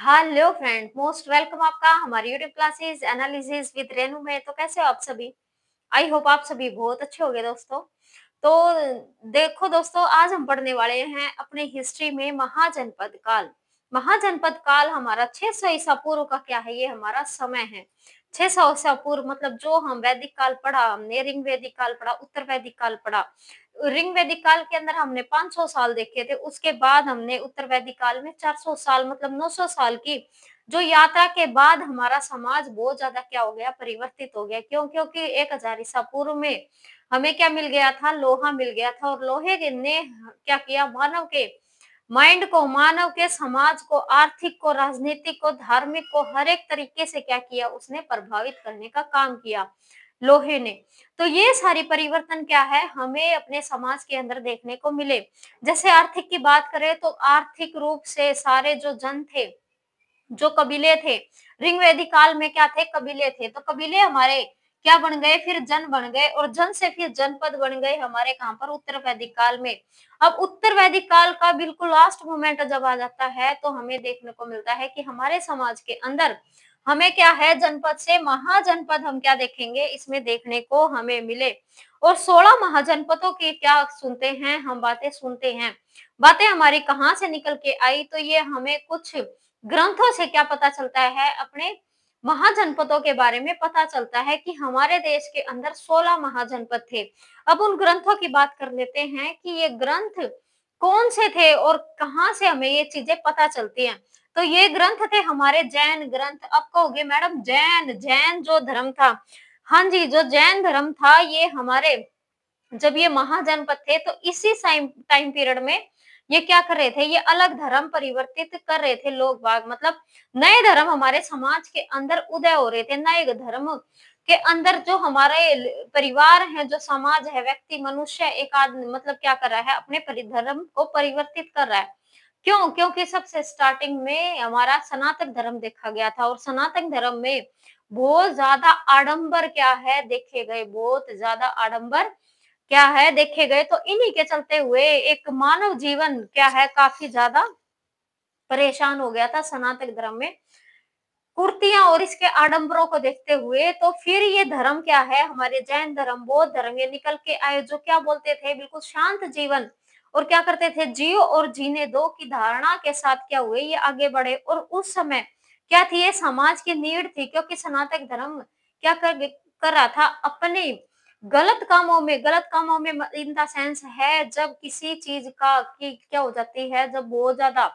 Hello friend, most welcome आपका हमारी YouTube classes analysis with Renu में। तो कैसे हो आप सभी? आई होप आप सभी बहुत अच्छे होंगे दोस्तों। तो देखो दोस्तों, आज हम पढ़ने वाले हैं अपने हिस्ट्री में महाजनपद काल। महाजनपद काल हमारा 600 ईसा पूर्व का क्या है, ये हमारा समय है। 600 ईसा पूर्व मतलब जो हम वैदिक काल पढ़ा, हमने ऋग वैदिक काल पढ़ा, उत्तर वैदिक काल पढ़ा। ऋग वैदिक काल के अंदर हमने 500 साल देखे थे, उसके बाद हमने उत्तर वैदिक काल में 400 साल मतलब 900 साल की जो यात्रा के बाद हमारा समाज बहुत ज्यादा क्या हो गया, परिवर्तित हो गया। क्यों? क्योंकि 1000 ईसा पूर्व में हमें क्या मिल गया था, लोहा मिल गया था। और लोहे ने क्या किया, मानव के माइंड को, मानव के समाज को, आर्थिक को, राजनीतिक को, धार्मिक को, हर एक तरीके से क्या किया, उसने प्रभावित करने का काम किया लोहे ने। तो ये सारी परिवर्तन क्या है, हमें अपने समाज के अंदर देखने को मिले। जैसे आर्थिक की बात करें तो आर्थिक रूप से सारे जो जन थे, जो कबीले थे, ऋग वैदिक काल में क्या थे, कबीले थे। तो कबीले हमारे क्या बन गए, फिर जन बन गए, और जन से फिर जनपद बन गए हमारे कहां पर, उत्तर वैदिक काल में। अब उत्तर वैदिक काल का बिल्कुल लास्ट मोमेंट जब आ जाता है तो हमें देखने को मिलता है कि हमारे समाज के अंदर हमें क्या है, जनपद से महाजनपद हम क्या देखेंगे, इसमें देखने को हमें मिले। और 16 महाजनपदों की क्या सुनते हैं हम, बातें सुनते हैं। बातें हमारी कहाँ से निकल के आई, तो ये हमें कुछ ग्रंथों से क्या पता चलता है, अपने महाजनपदों के बारे में पता चलता है कि हमारे देश के अंदर 16 महाजनपद थे। अब उन ग्रंथों की बात कर लेते हैं कि ये ग्रंथ कौन से थे और कहाँ से हमें ये चीजें पता चलती हैं। तो ये ग्रंथ थे हमारे जैन ग्रंथ। अब कहोगे मैडम जैन जैन जो धर्म था, हाँ जी, जो जैन धर्म था ये हमारे, जब ये महाजनपद थे तो इसी टाइम टाइम पीरियड में ये क्या कर रहे थे, ये अलग धर्म परिवर्तित कर रहे थे लोग बाग, मतलब नए धर्म हमारे समाज के अंदर उदय हो रहे थे। नए धर्म के अंदर जो हमारे परिवार है, जो समाज है, व्यक्ति मनुष्य एक आदमी मतलब क्या कर रहा है, अपने धर्म को परिवर्तित कर रहा है। क्यों? क्योंकि सबसे स्टार्टिंग में हमारा सनातन धर्म देखा गया था, और सनातन धर्म में बहुत ज्यादा आडंबर क्या है देखे गए, बहुत ज्यादा आडंबर क्या है देखे गए। तो इन्हीं के चलते हुए एक मानव जीवन क्या है, काफी ज्यादा परेशान हो गया था सनातन धर्म में, कुर्तियां और इसके आडंबरों को देखते हुए। तो फिर ये धर्म क्या है, हमारे जैन धर्म, बौद्ध धर्म, ये निकल के आए, जो क्या बोलते थे, बिल्कुल शांत जीवन और क्या करते थे, जियो और जीने दो की धारणा के साथ क्या हुए, ये आगे बढ़े। और उस समय क्या थी, ये समाज की नीड थी, क्योंकि सनातन धर्म क्या कर रहा था, अपने गलत कामों में इन द सेंस है, जब किसी चीज का की क्या हो जाती है, जब बहुत ज्यादा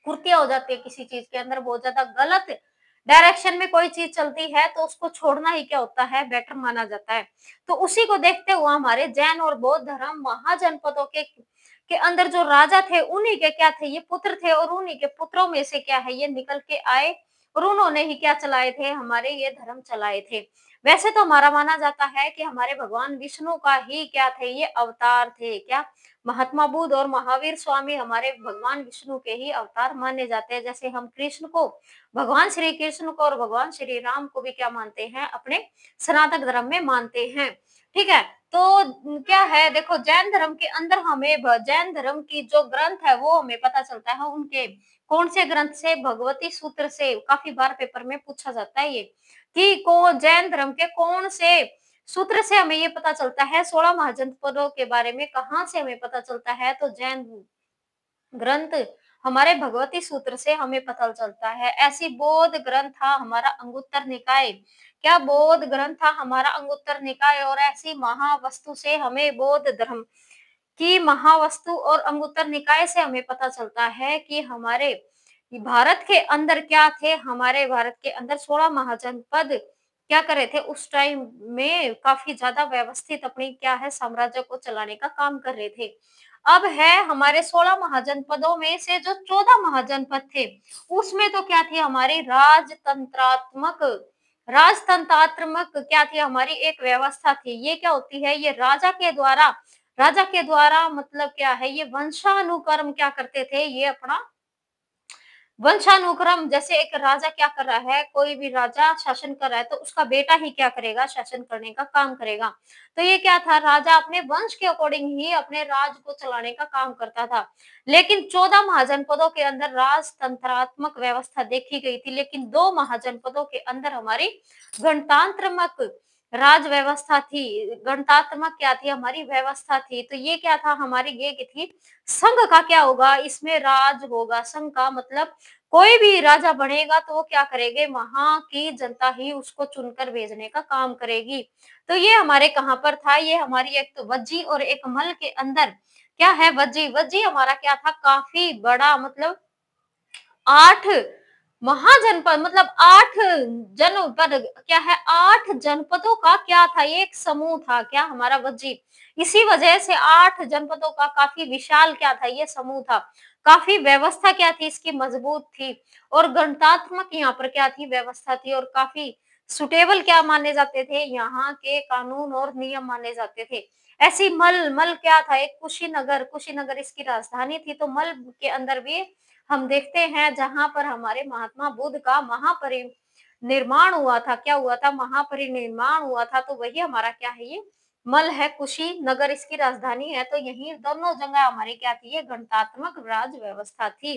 कुर्तियां हो जाती है किसी चीज के अंदर, बहुत ज्यादा गलत डायरेक्शन में कोई चीज चलती है तो उसको छोड़ना ही क्या होता है, बेटर माना जाता है। तो उसी को देखते हुए हमारे जैन और बौद्ध धर्म महाजनपदों के अंदर जो राजा थे, उन्हीं के क्या थे, ये पुत्र थे, और उन्हीं के पुत्रों में से क्या है, ये निकल के आए, और उन्होंने ही क्या चलाए थे, हमारे ये धर्म चलाए थे। वैसे तो हमारा माना जाता है कि हमारे भगवान विष्णु का ही क्या थे, ये अवतार थे। क्या? महात्मा बुद्ध और महावीर स्वामी हमारे भगवान विष्णु के ही अवतार माने जाते हैं। जैसे हम कृष्ण को, भगवान श्री कृष्ण को और भगवान श्री राम को भी क्या मानते हैं, अपने सनातन धर्म में मानते हैं। ठीक है। तो क्या है, देखो जैन धर्म के अंदर हमें जैन धर्म की जो ग्रंथ है वो हमें पता चलता है उनके कौन से ग्रंथ से, भगवती सूत्र से। काफी बार पेपर में पूछा जाता है ये कि को जैन धर्म के कौन से सूत्र से हमें ये पता चलता है, 16 महाजनपदों के बारे में कहाँ से हमें पता चलता है, तो जैन ग्रंथ हमारे भगवती सूत्र से हमें पता चलता है। ऐसी बौद्ध ग्रंथ था हमारा अंगुत्तर निकाय। क्या? बौद्ध ग्रंथ था हमारा अंगुत्तर निकाय। और ऐसी महावस्तु से हमें बौद्ध धर्म की महावस्तु और अंगुत्तर निकाय से हमें पता चलता है कि हमारे भारत के अंदर क्या थे, हमारे भारत के अंदर 16 महाजनपद क्या कर रहे थे उस टाइम में, काफी ज्यादा व्यवस्थित अपनी क्या है, साम्राज्य को चलाने का काम कर रहे थे। अब है हमारे 16 महाजनपदों में से जो 14 महाजनपद थे, उसमें तो क्या थी, हमारी राजतंत्रात्मक क्या थी, हमारी एक व्यवस्था थी। ये क्या होती है, ये राजा के द्वारा मतलब क्या है, ये वंशानुक्रम क्या करते थे, ये अपना वंशानुक्रम, जैसे एक राजा क्या कर रहा है, कोई भी राजा शासन कर रहा है तो उसका बेटा ही क्या करेगा, शासन करने का काम करेगा। तो ये क्या था, राजा अपने वंश के अकॉर्डिंग ही अपने राज को चलाने का काम करता था। लेकिन 14 महाजनपदों के अंदर राजतंत्रात्मक व्यवस्था देखी गई थी, लेकिन 2 महाजनपदों के अंदर हमारी गणतंत्रात्मक राज व्यवस्था थी। गणतंत्रात्मक क्या थी, हमारी व्यवस्था थी। तो ये क्या था, हमारी ये की थी, संघ का क्या होगा, इसमें राज होगा। संघ का मतलब कोई भी राजा बनेगा तो वो क्या करेंगे, वहां की जनता ही उसको चुनकर भेजने का काम करेगी। तो ये हमारे कहाँ पर था, ये हमारी एक तो वज्जी और एक मल के अंदर क्या है, वज्जी। वज्जी हमारा क्या था, काफी बड़ा, मतलब 8 महाजनपद, मतलब 8 जनपद, क्या है, 8 जनपदों का क्या था, ये एक समूह था क्या, हमारा वज्जी। इसी वजह से 8 जनपदों का काफी विशाल क्या था, ये समूह था। काफी व्यवस्था क्या थी, इसकी मजबूत थी। और गणतात्मक यहाँ पर क्या थी, व्यवस्था थी। और काफी सुटेबल क्या माने जाते थे, यहाँ के कानून और नियम माने जाते थे। ऐसी मल, मल क्या था, एक कुशीनगर, कुशीनगर इसकी राजधानी थी। तो मल के अंदर भी हम देखते हैं जहां पर हमारे महात्मा बुद्ध का महापरिनिर्माण हुआ था। क्या हुआ था, महापरिनिर्माण हुआ था। तो वही हमारा क्या है, ये मल है, कुशीनगर इसकी राजधानी है। तो यही दोनों जगह हमारी क्या थी, ये गणतात्मक राज व्यवस्था थी।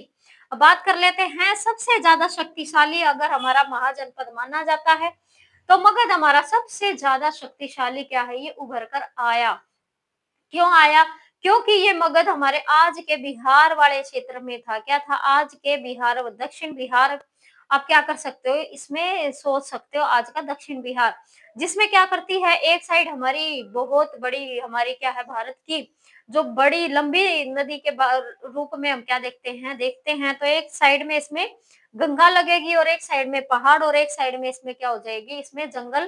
अब बात कर लेते हैं सबसे ज्यादा शक्तिशाली, अगर हमारा महाजनपद माना जाता है तो मगध हमारा सबसे ज्यादा शक्तिशाली क्या है, ये उभर कर आया। क्यों आया? क्योंकि ये मगध हमारे आज के बिहार वाले क्षेत्र में था। क्या था, आज के बिहार, दक्षिण बिहार। आप क्या कर सकते हो, इसमें सोच सकते हो, आज का दक्षिण बिहार, जिसमें क्या करती है, एक साइड हमारी बहुत बड़ी, हमारी क्या है, भारत की जो बड़ी लंबी नदी के रूप में हम क्या देखते हैं तो एक साइड में इसमें गंगा लगेगी, और एक साइड में पहाड़, और एक साइड में इसमें क्या हो जाएगी, इसमें जंगल।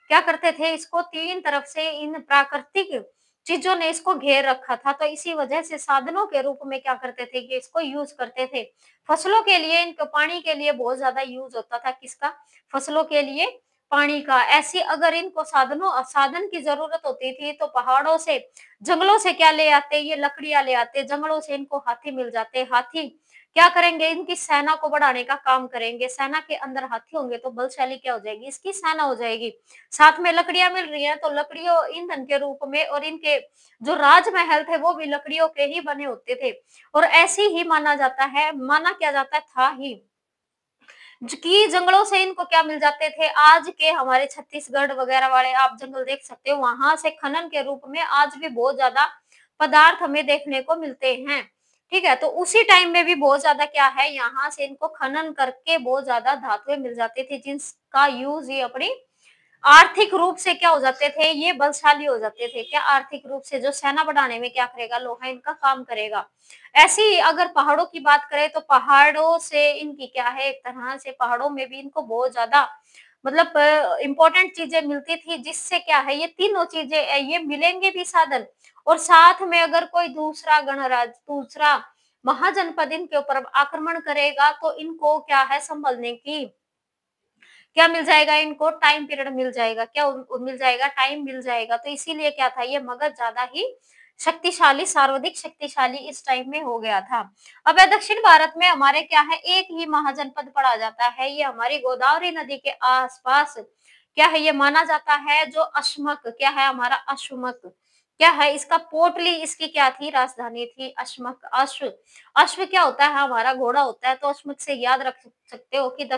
क्या करते थे, इसको तीन तरफ से इन प्राकृतिक चीजों ने इसको घेर रखा था। तो इसी वजह से साधनों के रूप में क्या करते थे कि इसको यूज करते थे। फसलों के लिए, इनको पानी के लिए बहुत ज्यादा यूज होता था, किसका, फसलों के लिए पानी का। ऐसी अगर इनको साधन की जरूरत होती थी तो पहाड़ों से, जंगलों से क्या ले आते, ये लकड़ियां ले आते। जंगलों से इनको हाथी मिल जाते। हाथी क्या करेंगे, इनकी सेना को बढ़ाने का काम करेंगे। सेना के अंदर हाथी होंगे तो बलशाली क्या हो जाएगी, इसकी सेना हो जाएगी। साथ में लकड़ियां मिल रही हैं तो लकड़ियों ईंधन के रूप में, और इनके जो राजमहल थे वो भी लकड़ियों के ही बने होते थे। और ऐसे ही माना जाता है, माना क्या जाता था ही, कि जंगलों से इनको क्या मिल जाते थे, आज के हमारे छत्तीसगढ़ वगैरह वाले आप जंगल देख सकते हो, वहां से खनन के रूप में आज भी बहुत ज्यादा पदार्थ हमें देखने को मिलते हैं। ठीक है, तो उसी टाइम में भी बहुत ज्यादा क्या है, यहाँ से इनको खनन करके बहुत ज्यादा धातुएं मिल जाती थी, जिनका यूज ये अपनी आर्थिक रूप से क्या हो जाते थे, ये बलशाली हो जाते थे। क्या, आर्थिक रूप से जो सेना बढ़ाने में क्या करेगा, लोहा इनका काम करेगा। ऐसे ही अगर पहाड़ों की बात करें तो पहाड़ों से इनकी क्या है, एक तरह से पहाड़ों में भी इनको बहुत ज्यादा, मतलब इम्पोर्टेंट चीजें मिलती थी, जिससे क्या है, ये तीनों चीजें ये मिलेंगे भी साधन, और साथ में अगर कोई दूसरा गणराज्य, दूसरा महाजनपद इनके ऊपर आक्रमण करेगा तो इनको क्या है, संभलने की क्या मिल जाएगा, इनको टाइम पीरियड मिल जाएगा। क्या मिल जाएगा, टाइम मिल जाएगा। तो इसीलिए क्या था, ये मगध ज्यादा ही शक्तिशाली, सर्वाधिक शक्तिशाली इस टाइम में हो गया था। अब दक्षिण भारत में हमारे क्या है, एक ही महाजनपद पड़ा जाता है, ये हमारी गोदावरी नदी के आसपास क्या है, ये माना जाता है, जो अश्मक, क्या है हमारा, अश्वमक, क्या है, इसका पोटली, इसकी क्या थी, राजधानी थी अश्मक। अश्व, अश्व क्या होता है, हमारा घोड़ा होता है। तो अश्मक से याद रख सकते हो कि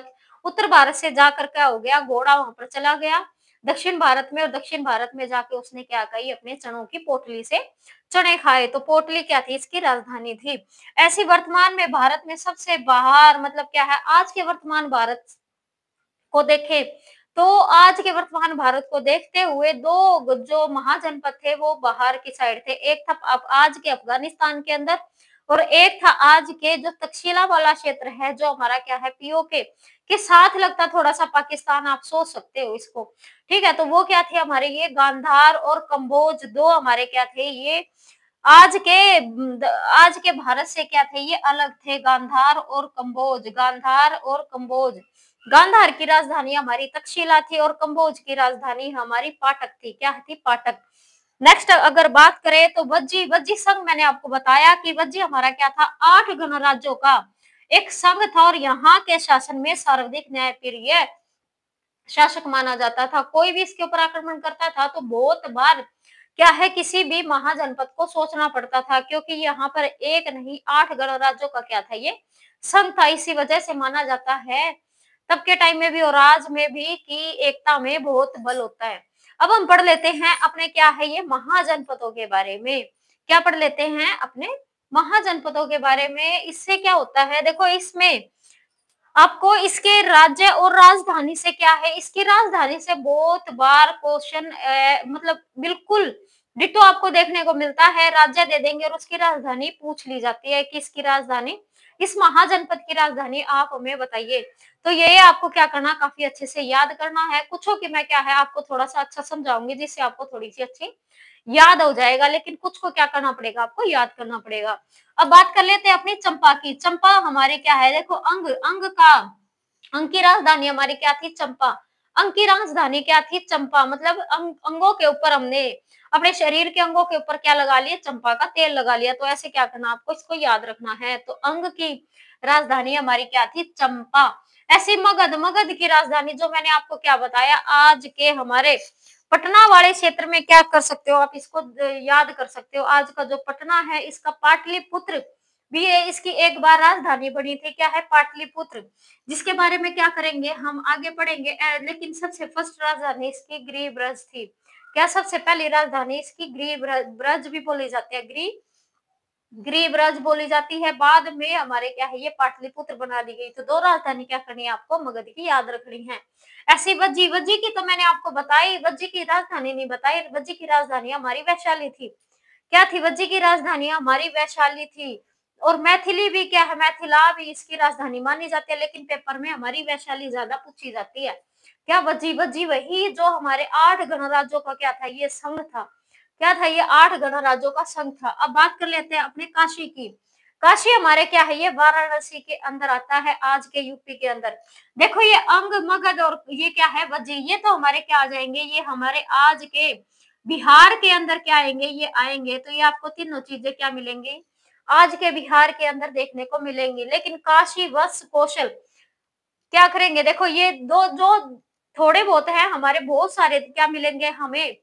उत्तर भारत से जाकर क्या हो गया, घोड़ा वहां पर चला गया दक्षिण भारत में, और दक्षिण भारत में जाके उसने क्या कही, अपने चनों की पोटली से चने खाए। तो पोटली क्या थी, इसकी राजधानी थी। ऐसी वर्तमान में भारत में सबसे बाहर, मतलब क्या है, आज के वर्तमान भारत को देखें तो आज के वर्तमान भारत को देखते हुए दो जो महाजनपद थे वो बाहर की साइड थे। एक था अब आज के अफगानिस्तान के अंदर, और एक था आज के जो तक्षशिला वाला क्षेत्र है, जो हमारा क्या है, पीओके के साथ लगता थोड़ा सा पाकिस्तान, आप सोच सकते हो इसको। ठीक है, तो वो क्या थे हमारे, ये गांधार और कंबोज, दो हमारे क्या थे, ये आज के भारत से क्या थे, ये अलग थे, गांधार और कंबोज। गांधार और कंबोज, गांधार की राजधानी हमारी तक्षशिला थी, और कंबोज की राजधानी हमारी पाटक थी। क्या थी, पाटक। नेक्स्ट अगर बात करें तो वज्जी, वज्जी संघ मैंने आपको बताया कि वज्जी हमारा क्या था, 8 गणराज्यों का एक संघ था और यहाँ के शासन में सर्वाधिक न्यायप्रिय शासक माना जाता था। कोई भी इसके ऊपर आक्रमण करता था तो बहुत बार क्या है, किसी भी महाजनपद को सोचना पड़ता था, क्योंकि यहाँ पर एक नहीं 8 गणराज्यों का क्या था, ये संघ था। इसी वजह से माना जाता है तब के टाइम में भी और आज में भी कि एकता में बहुत बल होता है। अब हम पढ़ लेते हैं अपने क्या है ये महाजनपदों के बारे में। क्या पढ़ लेते हैं अपने महाजनपदों के बारे में। इससे क्या होता है, देखो इसमें आपको इसके राज्य और राजधानी से क्या है, इसकी राजधानी से बहुत बार क्वेश्चन मतलब बिल्कुल डिट्टो आपको देखने को मिलता है। राज्य दे देंगे और उसकी राजधानी पूछ ली जाती है कि इसकी राजधानी, इस महाजनपद की राजधानी आप हमें बताइए। तो ये आपको क्या करना, काफी अच्छे से याद करना है। कुछ हो कि मैं क्या है आपको थोड़ा सा अच्छा समझाऊंगी जिससे आपको थोड़ी सी अच्छी याद हो जाएगा, लेकिन कुछ को क्या करना पड़ेगा, आपको याद करना पड़ेगा। अब बात कर लेते हैं अपनी चंपा की। चंपा हमारे क्या है, देखो अंग की राजधानी हमारी क्या थी, चंपा। अंग की राजधानी क्या थी, चंपा। मतलब अंगों के ऊपर हमने अपने शरीर के अंगों के ऊपर क्या लगा लिया, चंपा का तेल लगा लिया। तो ऐसे क्या करना, आपको इसको याद रखना है। तो अंग की राजधानी हमारी क्या थी, चंपा। ऐसी मगध की राजधानी जो मैंने आपको क्या बताया, आज के हमारे पटना वाले क्षेत्र में क्या कर सकते हो आप, इसको याद कर सकते हो। आज का जो पटना है इसका पाटलिपुत्र भी है, इसकी एक बार राजधानी बनी थी, क्या है, पाटलिपुत्र, जिसके बारे में क्या करेंगे हम आगे पढ़ेंगे। लेकिन सबसे फर्स्ट राजधानी इसकी गृहब्रज थी। क्या सबसे पहली राजधानी इसकी गृहब्रज, ब्रज भी बोली जाती है, गृहब्रज बोली जाती है। बाद में हमारे क्या है ये पाटलिपुत्र बना दी गई। तो दो राजधानी क्या करनी है आपको, मगध की याद रखनी है। ऐसी वज्जी की तो मैंने आपको बताई, वज्जी की राजधानी नहीं बताई। वज्जी की राजधानी हमारी वैशाली थी। क्या थी, वज्जी की राजधानी हमारी वैशाली थी। और मैथिली भी क्या है, मैथिला भी इसकी राजधानी मानी जाती है, लेकिन पेपर में हमारी वैशाली ज्यादा पूछी जाती है। क्या वज्जी, वज्जी वही जो हमारे 8 गणराज्यों का क्या था, ये संघ था। क्या था, ये 8 गणराज्यों का संघ था। अब बात कर लेते हैं अपने काशी की। काशी हमारे क्या है, ये वाराणसी के अंदर आता है, आज के यूपी के अंदर। देखो ये अंग, मगध और ये क्या है, वज्जी, ये तो हमारे क्या आ जाएंगे, ये हमारे आज के बिहार के अंदर क्या आएंगे, ये आएंगे। तो ये आपको तीनों चीजें क्या मिलेंगी, आज के बिहार के अंदर देखने को मिलेंगी। लेकिन काशी, वत्स, कौशल क्या करेंगे, देखो ये दो जो थोड़े बहुत है, हमारे बहुत सारे क्या मिलेंगे हमें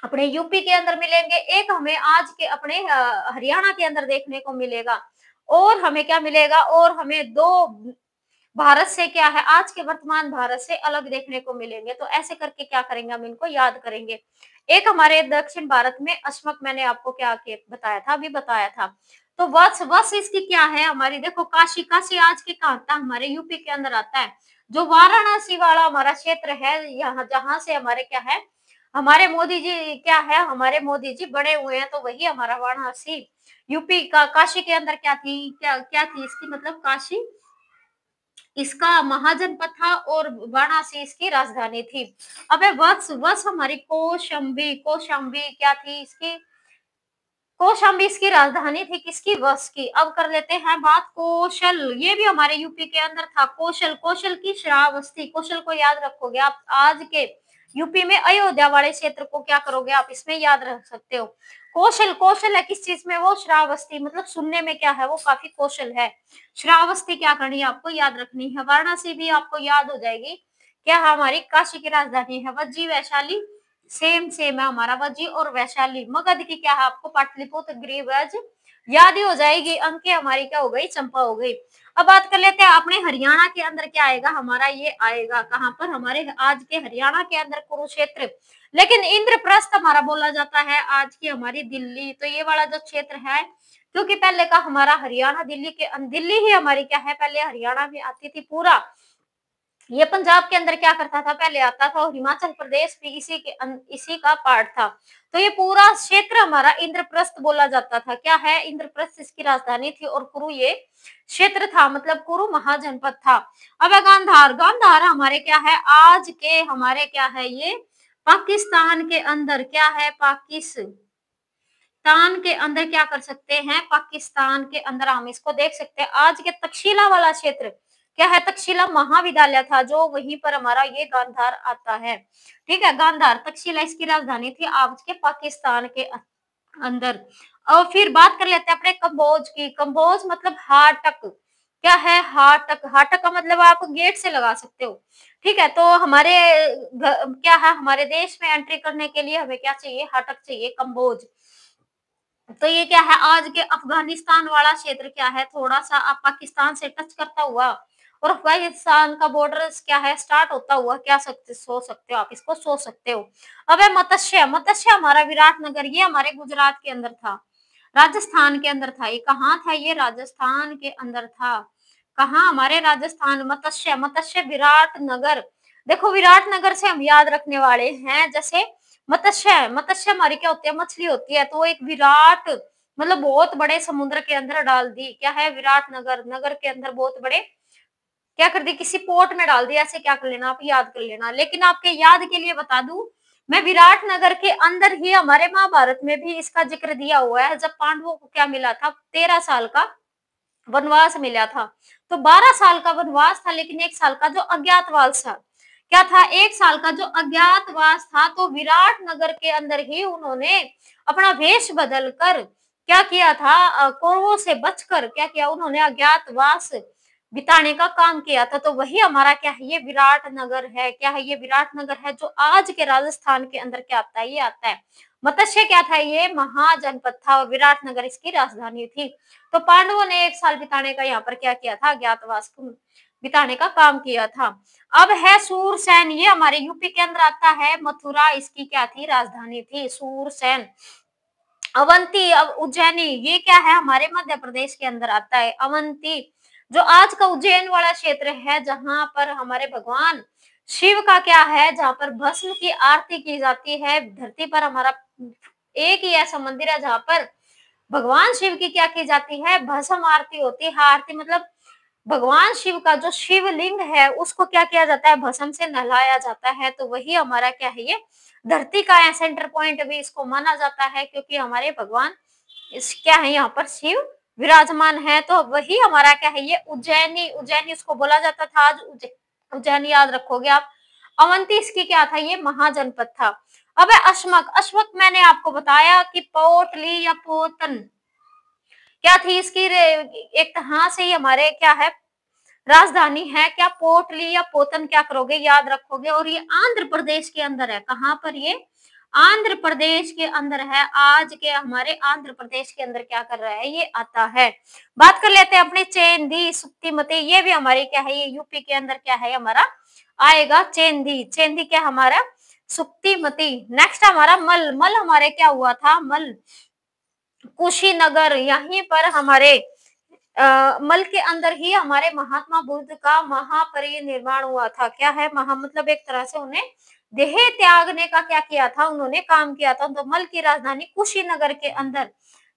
अपने यूपी के अंदर मिलेंगे। एक हमें आज के अपने हरियाणा के अंदर देखने को मिलेगा। और हमें क्या मिलेगा, और हमें दो भारत से क्या है, आज के वर्तमान भारत से अलग देखने को मिलेंगे। तो ऐसे करके क्या करेंगे, हम इनको याद करेंगे। एक हमारे दक्षिण भारत में अश्मक, मैंने आपको क्या बताया था, अभी बताया था। तो वत्स इसकी क्या है हमारी, देखो काशी, काशी आज के कहाँ आता है, हमारे यूपी के अंदर आता है। जो वाराणसी वाला हमारा क्षेत्र है, यहाँ जहां से हमारे क्या है, हमारे मोदी जी क्या है, हमारे मोदी जी बड़े हुए हैं, तो वही हमारा वाराणसी यूपी का। काशी के अंदर क्या थी, क्या क्या थी इसकी, मतलब काशी इसका महाजनपद था और वाराणसी इसकी राजधानी थी। अब वत्स हमारी कौशाम्बी क्या थी इसकी, कौशाम्बी इसकी राजधानी थी किसकी, वत्स की। अब कर लेते हैं बात कौशल, ये भी हमारे यूपी के अंदर था। कौशल की श्रावस्ती, कौशल को याद रखोगे आप, आज के यूपी में अयोध्या वाले क्षेत्र को क्या करोगे आप, इसमें याद रख सकते हो। कौशल है किस चीज में, वो श्रावस्ती, मतलब सुनने में क्या है, वो काफी कौशल है। श्रावस्ती क्या करनी है आपको, याद रखनी है। वाराणसी भी आपको याद हो जाएगी, क्या हमारी काशी की राजधानी है। वज्जी, वैशाली सेम है हमारा, वज्जी और वैशाली। मगध की क्या है आपको, पाटलिपुत्र, गृहब्रज याद ही हो जाएगी। अंक हमारी क्या हो गई, चंपा हो गई। अब बात कर लेते हैं अपने हरियाणा के अंदर क्या आएगा हमारा, ये आएगा कहाँ पर, हमारे आज के हरियाणा के अंदर कुरुक्षेत्र। लेकिन इंद्रप्रस्थ हमारा बोला जाता है आज की हमारी दिल्ली। तो ये वाला जो क्षेत्र है, क्योंकि पहले का हमारा हरियाणा दिल्ली ही हमारी क्या है, पहले हरियाणा में आती थी पूरा। ये पंजाब के अंदर क्या करता था, पहले आता था, और हिमाचल प्रदेश भी इसी का पार्ट था। तो ये पूरा क्षेत्र हमारा इंद्रप्रस्थ बोला जाता था। क्या है, इंद्रप्रस्थ इसकी राजधानी थी, और कुरु ये क्षेत्र था, मतलब कुरु महाजनपद था। अब है गांधार हमारे क्या है, आज के हमारे क्या है, ये पाकिस्तान के अंदर क्या है, पाकिस्तान के अंदर क्या कर सकते हैं, पाकिस्तान के अंदर हम इसको देख सकते हैं। आज के तक्षशिला वाला क्षेत्र क्या है, तक्षशिला महाविद्यालय था, जो वहीं पर हमारा ये गांधार आता है। ठीक है, गांधार, तक्षशिला इसकी राजधानी थी आज के पाकिस्तान के अंदर। और फिर बात कर लेते हैं अपने कंबोज की। कंबोज मतलब हाटक, क्या है हाटक, हाटक का मतलब आप गेट से लगा सकते हो। ठीक है, तो हमारे क्या है हमारे देश में एंट्री करने के लिए हमें क्या चाहिए, हाटक चाहिए, कम्बोज। तो ये क्या है आज के अफगानिस्तान वाला क्षेत्र क्या है, थोड़ा सा आप पाकिस्तान से टच करता हुआ और अफगानिस्तान का बॉर्डर क्या है स्टार्ट होता हुआ, क्या सोच सकते हो आप, इसको सोच सकते हो। अब है मत्स्य, मत्स्य हमारा विराटनगर, ये हमारे गुजरात के अंदर था, राजस्थान के अंदर था। ये कहाँ था, ये राजस्थान के अंदर था। कहाँ, हमारे राजस्थान। मत्स्य, मत्स्य विराटनगर। देखो विराटनगर से हम याद रखने वाले हैं, जैसे मत्स्य है, मत्स्य हमारी क्या होती है, मछली होती है, तो वो एक विराट मतलब बहुत बड़े समुद्र के अंदर डाल दी, क्या है विराटनगर, नगर के अंदर बहुत बड़े क्या कर दी, किसी पोर्ट में डाल दिया, ऐसे क्या कर लेना आप याद कर लेना। लेकिन आपके याद के लिए बता दूं, मैं विराटनगर के अंदर ही हमारे महाभारत में भी इसका जिक्र दिया हुआ है, जब पांडवों को क्या मिला था, 13 साल का वनवास मिला था। तो 12 साल का वनवास था, लेकिन 1 साल का जो अज्ञातवास था, क्या था, 1 साल का जो अज्ञातवास था, तो विराट नगर के अंदर ही उन्होंने अपना वेश बदल कर क्या किया था, कौरवों से बचकर क्या किया उन्होंने, अज्ञातवास बिताने का काम किया था। तो वही हमारा क्या है, ये विराट नगर है, क्या है, ये विराट नगर है, जो आज के राजस्थान के अंदर क्या आता है, ये आता है। मत्स्य क्या था, ये महाजनपद था और विराट नगर इसकी राजधानी थी। तो पांडवों ने 1 साल बिताने का यहाँ पर क्या किया था, अज्ञातवास को बिताने का काम किया था। अब है सूरसेन, ये हमारे यूपी के अंदर आता है, मथुरा इसकी क्या थी, राजधानी थी सूरसेन। अवंती, अब उज्जैनी, ये क्या है, हमारे मध्य प्रदेश के अंदर आता है। अवंती जो आज का उज्जैन वाला क्षेत्र है, जहां पर हमारे भगवान शिव का क्या है, जहां पर भस्म की आरती की जाती है। धरती पर हमारा एक ही ऐसा मंदिर है जहां पर भगवान शिव की क्या की जाती है, भस्म आरती होती है। आरती मतलब भगवान शिव का जो शिवलिंग है उसको क्या किया जाता है, भस्म से नहलाया जाता है। तो वही हमारा क्या है, ये धरती का है, सेंटर पॉइंट भी इसको माना जाता है, क्योंकि हमारे भगवान इस क्या है, यहाँ पर शिव विराजमान है। तो वही हमारा क्या है, ये उज्जैनी, उज्जैनी उसको बोला जाता था, आज उज्जैनी याद रखोगे आप। अवंती इसकी क्या था, ये महाजनपद था। अब है अश्मक, अश्मक मैंने आपको बताया कि पोटली या पोतन क्या थी इसकी, एक तरह से ही हमारे क्या है राजधानी है, क्या पोटली या पोतन क्या करोगे याद रखोगे। और ये आंध्र प्रदेश के अंदर है, कहाँ पर, ये आंध्र प्रदेश के अंदर है। आज के हमारे आंध्र प्रदेश के अंदर क्या कर रहा है, ये आता है। बात कर लेते हैं अपने चेंदी सुक्तिमती, ये भी हमारे क्या है, ये यूपी के अंदर क्या है हमारा आएगा, चेंदी, चेंदी क्या हमारा सुक्तिमती। नेक्स्ट हमारा मल, मल हमारे क्या हुआ था, मल कुशीनगर, यहीं पर हमारे मल के अंदर ही हमारे महात्मा बुद्ध का महापरिनिर्वाण हुआ था। क्या है महा मतलब एक तरह से उन्हें देह त्यागने का क्या किया था, उन्होंने काम किया था। तो मल की राजधानी कुशीनगर के अंदर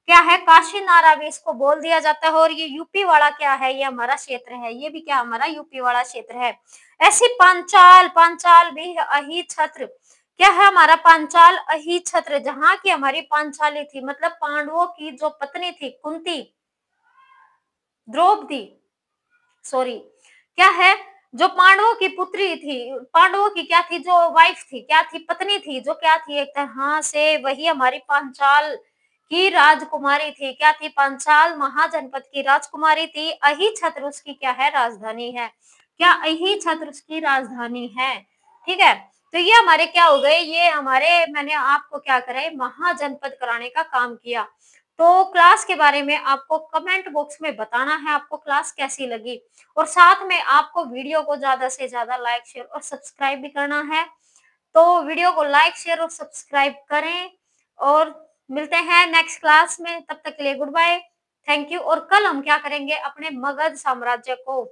क्या है, काशी नारा भी इसको बोल दिया जाता है। और ये यूपी वाला क्या है, ये हमारा क्षेत्र है, ये भी क्या हमारा यूपी वाला क्षेत्र है। ऐसी पांचाल, पांचाल भी अही छत्र, क्या है हमारा पांचाल अही छत्र, जहाँ की हमारी पांचाली थी, मतलब पांडवों की जो पत्नी थी कुंती, द्रौपदी, सॉरी, क्या है जो पांडवों की पुत्री थी, पांडवों की क्या थी, जो वाइफ थी, क्या थी, पत्नी थी, जो क्या थी एक तरह से वही हमारी पांचाल की राजकुमारी थी। क्या थी, पांचाल महाजनपद की राजकुमारी थी। अही छत्र उसकी क्या है, राजधानी है। क्या अही छत्र उसकी राजधानी है, ठीक है। तो ये हमारे क्या हो गए, ये हमारे मैंने आपको क्या करे, महाजनपद कराने का काम किया। तो क्लास के बारे में आपको कमेंट बॉक्स में बताना है, आपको क्लास कैसी लगी। और साथ में आपको वीडियो को ज्यादा से ज्यादा लाइक शेयर और सब्सक्राइब भी करना है। तो वीडियो को लाइक शेयर और सब्सक्राइब करें और मिलते हैं नेक्स्ट क्लास में, तब तक के लिए गुड बाय, थैंक यू। और कल हम क्या करेंगे, अपने मगध साम्राज्य को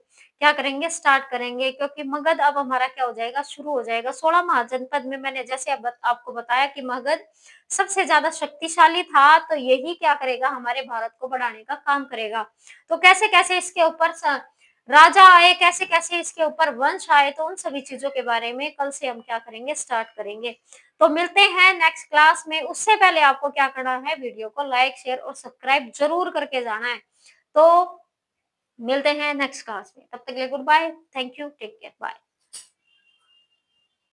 क्या करेंगे, स्टार्ट करेंगे, क्योंकि मगध अब हमारा क्या हो जाएगा, शुरू हो जाएगा। 16 महाजनपद में मैंने जैसे अब आपको बताया कि मगध सबसे ज्यादा शक्तिशाली था, तो यही क्या करेगा, हमारे भारत को बढ़ाने का काम करेगा। तो कैसे कैसे इसके ऊपर राजा आए, कैसे कैसे इसके ऊपर वंश आए, तो उन सभी चीजों के बारे में कल से हम क्या करेंगे, स्टार्ट करेंगे। तो मिलते हैं नेक्स्ट क्लास में। उससे पहले आपको क्या करना है, वीडियो को लाइक शेयर और सब्सक्राइब जरूर करके जाना है। तो मिलते हैं नेक्स्ट क्लास में, तब तक के लिए goodbye, thank you, take care, bye.